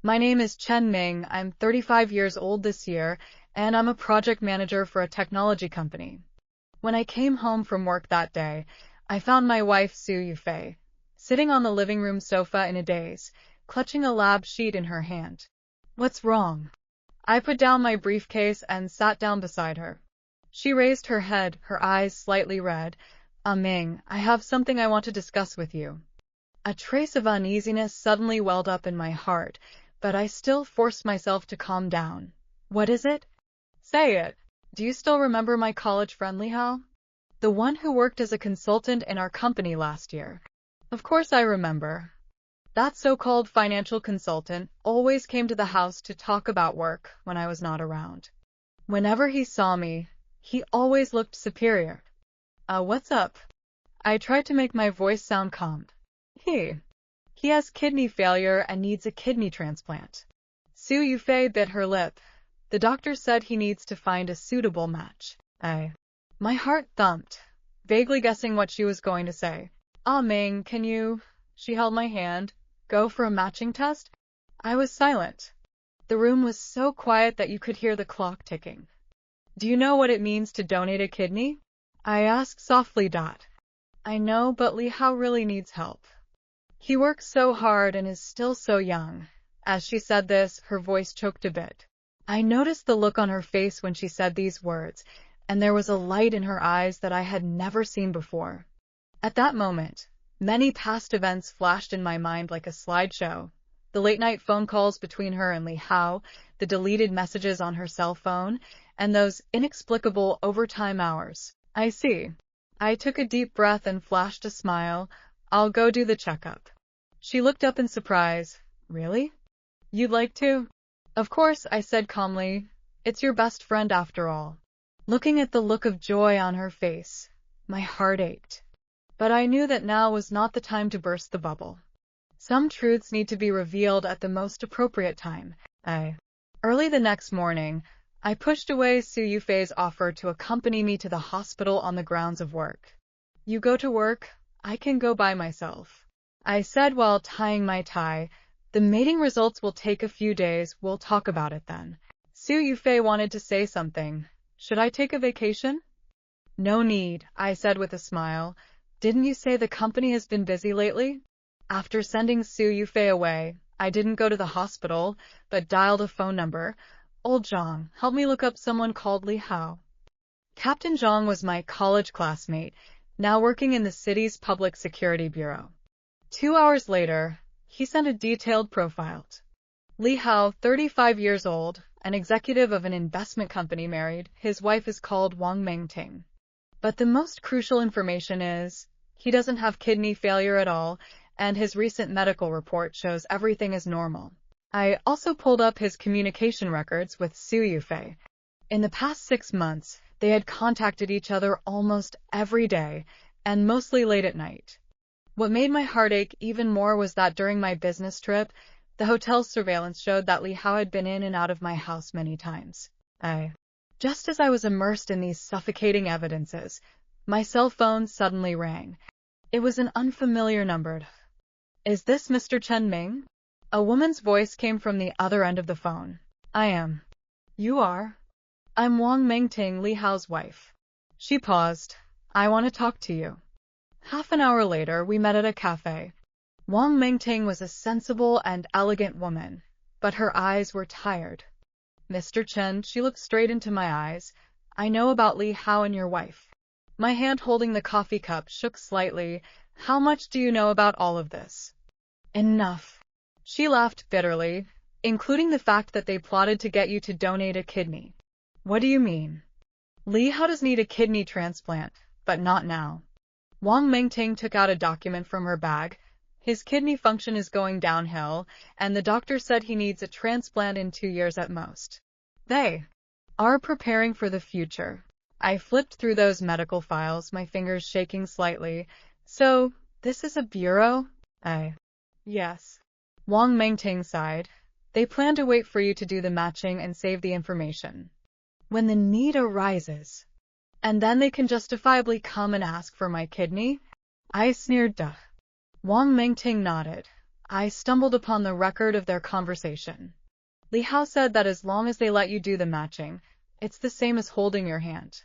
My name is Chen Ming. I'm 35 years old this year, and I'm a project manager for a technology company. When I came home from work that day, I found my wife, Su Yufei, sitting on the living room sofa in a daze, clutching a lab sheet in her hand. What's wrong? I put down my briefcase and sat down beside her. She raised her head, her eyes slightly red. Ming, I have something I want to discuss with you. A trace of uneasiness suddenly welled up in my heart, but I still forced myself to calm down. What is it? Say it. Do you still remember my college friend Li Hao? The one who worked as a consultant in our company last year. Of course I remember. That so-called financial consultant always came to the house to talk about work when I was not around. Whenever he saw me, he always looked superior. What's up? I tried to make my voice sound calm. He has kidney failure and needs a kidney transplant. Su Yufei bit her lip. The doctor said he needs to find a suitable match. My heart thumped, vaguely guessing what she was going to say. Ming, can you... She held my hand. Go for a matching test? I was silent. The room was so quiet that you could hear the clock ticking. Do you know what it means to donate a kidney? I asked softly. I know, but Li Hao really needs help. He works so hard and is still so young. As she said this, her voice choked a bit. I noticed the look on her face when she said these words, and there was a light in her eyes that I had never seen before. At that moment, many past events flashed in my mind like a slideshow. The late-night phone calls between her and Li Hao, the deleted messages on her cell phone, and those inexplicable overtime hours. I see. I took a deep breath and flashed a smile. I'll go do the checkup. She looked up in surprise. Really? You'd like to? Of course, I said calmly. It's your best friend after all. Looking at the look of joy on her face, my heart ached. But I knew that now was not the time to burst the bubble. Some truths need to be revealed at the most appropriate time. Early the next morning, I pushed away Su Yufei's offer to accompany me to the hospital on the grounds of work. You go to work, I can go by myself, I said while tying my tie. The mating results will take a few days, we'll talk about it then. Su Yufei wanted to say something. Should I take a vacation? No need, I said with a smile. Didn't you say the company has been busy lately? After sending Su Yufei away, I didn't go to the hospital, but dialed a phone number. Old Zhang, help me look up someone called Li Hao. Captain Zhang was my college classmate, now working in the city's public security bureau. 2 hours later, he sent a detailed profile. Li Hao, 35 years old, an executive of an investment company married. His wife is called Wang Mengting. But the most crucial information is, he doesn't have kidney failure at all, and his recent medical report shows everything is normal. I also pulled up his communication records with Su Yufei. In the past 6 months, they had contacted each other almost every day, and mostly late at night. What made my heart ache even more was that during my business trip, the hotel's surveillance showed that Li Hao had been in and out of my house many times. Just as I was immersed in these suffocating evidences, my cell phone suddenly rang. It was an unfamiliar number. Is this Mr. Chen Ming? A woman's voice came from the other end of the phone. I am. You are? I'm Wang Mengting, Li Hao's wife. She paused. I want to talk to you. Half an hour later, we met at a cafe. Wang Mengting was a sensible and elegant woman, but her eyes were tired. Mr. Chen, she looked straight into my eyes. I know about Li Hao and your wife. My hand holding the coffee cup shook slightly. How much do you know about all of this? Enough. She laughed bitterly, including the fact that they plotted to get you to donate a kidney. What do you mean? Li Hao does need a kidney transplant, but not now. Wang Mengting took out a document from her bag. His kidney function is going downhill, and the doctor said he needs a transplant in 2 years at most. They are preparing for the future. I flipped through those medical files, my fingers shaking slightly. So, this is a bureau? Yes. Wang Mengting sighed. They plan to wait for you to do the matching and save the information. When the need arises. And then they can justifiably come and ask for my kidney? I sneered. Duh. Wang Mengting nodded. I stumbled upon the record of their conversation. Li Hao said that as long as they let you do the matching, it's the same as holding your hand.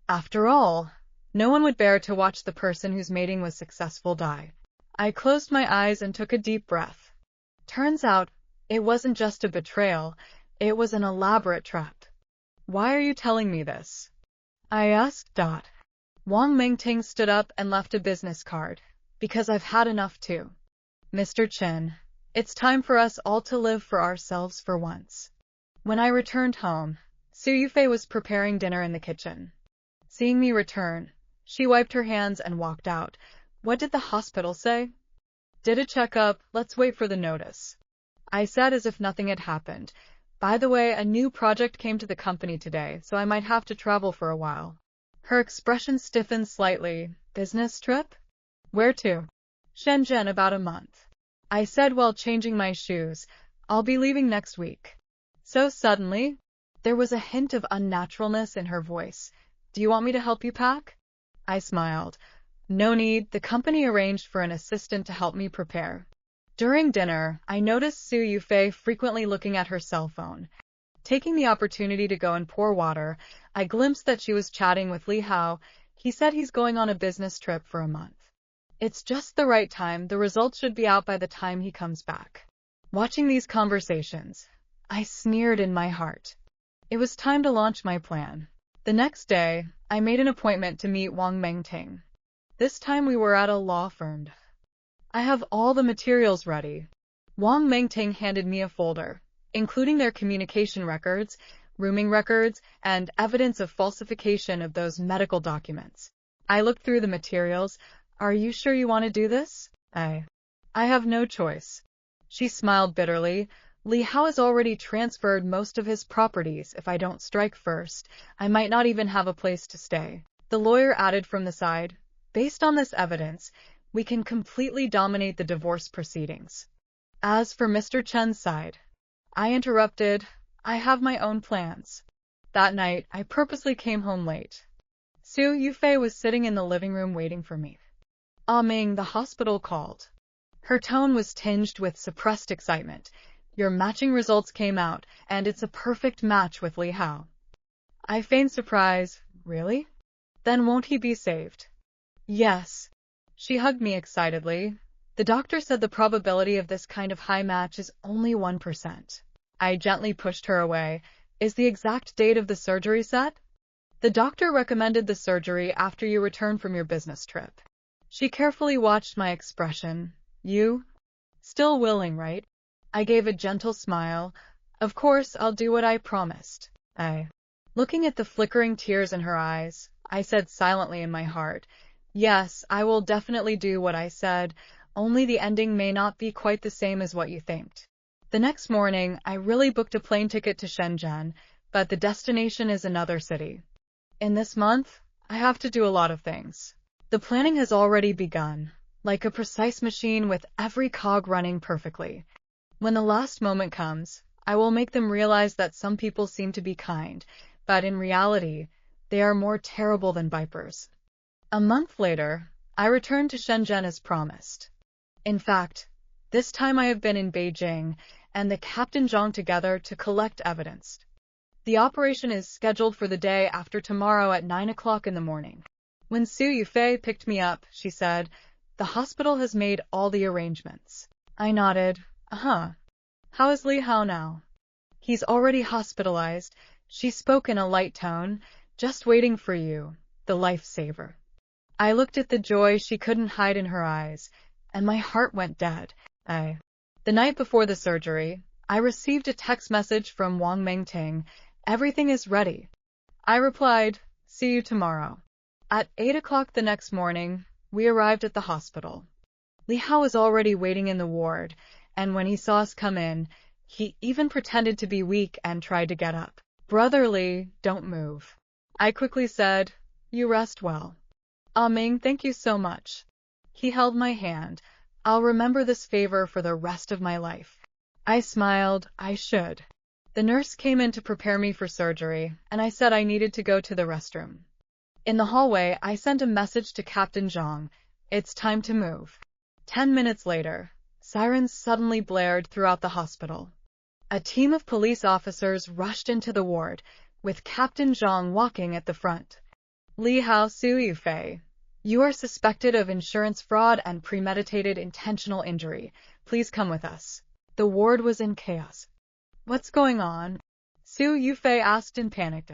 After all, no one would bear to watch the person whose mating was successful die. I closed my eyes and took a deep breath. Turns out, it wasn't just a betrayal, it was an elaborate trap. Why are you telling me this? I asked. Wang Mengting stood up and left a business card. Because I've had enough too. Mr. Chen, it's time for us all to live for ourselves for once. When I returned home, Su Yufei was preparing dinner in the kitchen. Seeing me return, she wiped her hands and walked out. What did the hospital say? Did a checkup, let's wait for the notice. I said as if nothing had happened. By the way, a new project came to the company today, so I might have to travel for a while. Her expression stiffened slightly. Business trip? Where to? Shenzhen, about a month. I said while changing my shoes. I'll be leaving next week. So suddenly? There was a hint of unnaturalness in her voice. Do you want me to help you pack? I smiled. No need, the company arranged for an assistant to help me prepare. During dinner, I noticed Su Yufei frequently looking at her cell phone. Taking the opportunity to go and pour water, I glimpsed that she was chatting with Li Hao. He said he's going on a business trip for a month. It's just the right time, the results should be out by the time he comes back. Watching these conversations, I sneered in my heart. It was time to launch my plan. The next day, I made an appointment to meet Wang Mengting. This time we were at a law firm. I have all the materials ready. Wang Mengting handed me a folder, including their communication records, rooming records, and evidence of falsification of those medical documents. I looked through the materials. Are you sure you want to do this? I have no choice. She smiled bitterly. Li Hao has already transferred most of his properties. If I don't strike first, I might not even have a place to stay. The lawyer added from the side, based on this evidence, we can completely dominate the divorce proceedings. As for Mr. Chen's side, I interrupted. I have my own plans. That night, I purposely came home late. Su Yufei was sitting in the living room waiting for me. Ah Ming, the hospital called. Her tone was tinged with suppressed excitement. Your matching results came out, and it's a perfect match with Li Hao. I feigned surprise. Really? Then won't he be saved? Yes. She hugged me excitedly. The doctor said the probability of this kind of high match is only 1%. I gently pushed her away. Is the exact date of the surgery set? The doctor recommended the surgery after you return from your business trip. She carefully watched my expression. You? Still willing, right? I gave a gentle smile. Of course, I'll do what I promised. Looking at the flickering tears in her eyes, I said silently in my heart, yes, I will definitely do what I said, only the ending may not be quite the same as what you think. The next morning, I really booked a plane ticket to Shenzhen, but the destination is another city. In this month, I have to do a lot of things. The planning has already begun, like a precise machine with every cog running perfectly. When the last moment comes, I will make them realize that some people seem to be kind, but in reality, they are more terrible than vipers. A month later, I returned to Shenzhen as promised. In fact, this time I have been in Beijing and the Captain Zhang together to collect evidence. The operation is scheduled for the day after tomorrow at 9 o'clock in the morning. When Su Yufei picked me up, she said, the hospital has made all the arrangements. I nodded. How is Li Hao now? He's already hospitalized. She spoke in a light tone. Just waiting for you, the lifesaver. I looked at the joy she couldn't hide in her eyes, and my heart went dead. The night before the surgery, I received a text message from Wang Mengting. Everything is ready. I replied, see you tomorrow. At 8 o'clock the next morning, we arrived at the hospital. Li Hao was already waiting in the ward, and when he saw us come in, he even pretended to be weak and tried to get up. Brother Li, don't move. I quickly said, you rest well. Ah Ming, thank you so much. He held my hand. I'll remember this favor for the rest of my life. I smiled. I should. The nurse came in to prepare me for surgery, and I said I needed to go to the restroom. In the hallway, I sent a message to Captain Zhang. It's time to move. 10 minutes later, Sirens suddenly blared throughout the hospital. A team of police officers rushed into the ward, with Captain Zhang walking at the front. Li Hao Su Yufei, you are suspected of insurance fraud and premeditated intentional injury. Please come with us. The ward was in chaos. What's going on? Su Yufei asked in panic.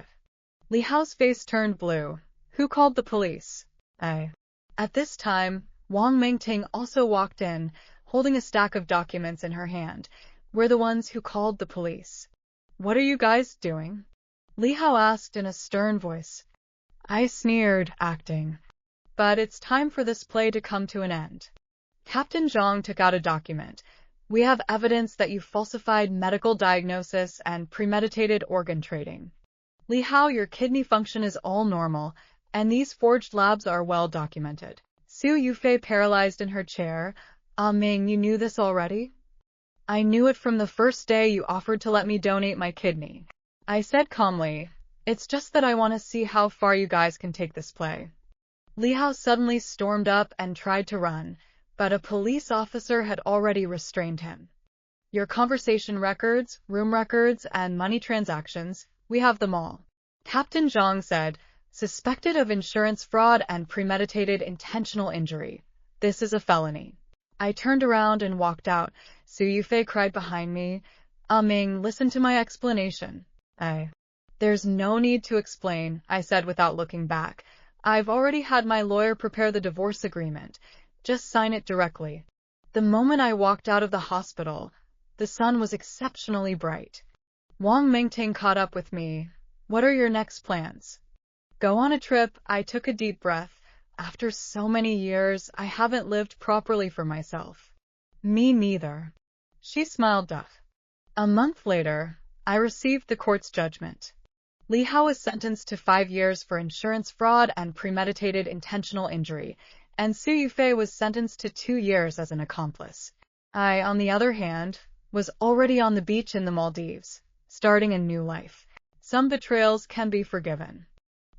Li Hao's face turned blue. Who called the police? I. At this time, Wang Mingting also walked in, holding a stack of documents in her hand. We're the ones who called the police. What are you guys doing? Li Hao asked in a stern voice. I sneered, acting. But it's time for this play to come to an end. Captain Zhang took out a document. We have evidence that you falsified medical diagnosis and premeditated organ trading. Li Hao, your kidney function is all normal, and these forged labs are well documented. Su Yufei paralyzed in her chair. Ming, you knew this already? I knew it from the first day you offered to let me donate my kidney. I said calmly, it's just that I want to see how far you guys can take this play. Li Hao suddenly stormed up and tried to run, but a police officer had already restrained him. Your conversation records, room records, and money transactions, we have them all. Captain Zhang said, suspected of insurance fraud and premeditated intentional injury. This is a felony. I turned around and walked out. Su Yufei cried behind me. Ming, listen to my explanation. There's no need to explain, I said without looking back. I've already had my lawyer prepare the divorce agreement. Just sign it directly. The moment I walked out of the hospital, the sun was exceptionally bright. Wang Mingting caught up with me. What are your next plans? Go on a trip. I took a deep breath. After so many years, I haven't lived properly for myself. Me neither. She smiled tough. A month later, I received the court's judgment. Li Hao was sentenced to 5 years for insurance fraud and premeditated intentional injury, and Su Yufei was sentenced to 2 years as an accomplice. I, on the other hand, was already on the beach in the Maldives, starting a new life. Some betrayals can be forgiven.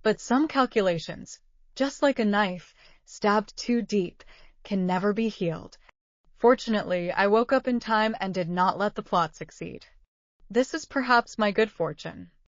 But some calculations, just like a knife, stabbed too deep, can never be healed. Fortunately, I woke up in time and did not let the plot succeed. This is perhaps my good fortune.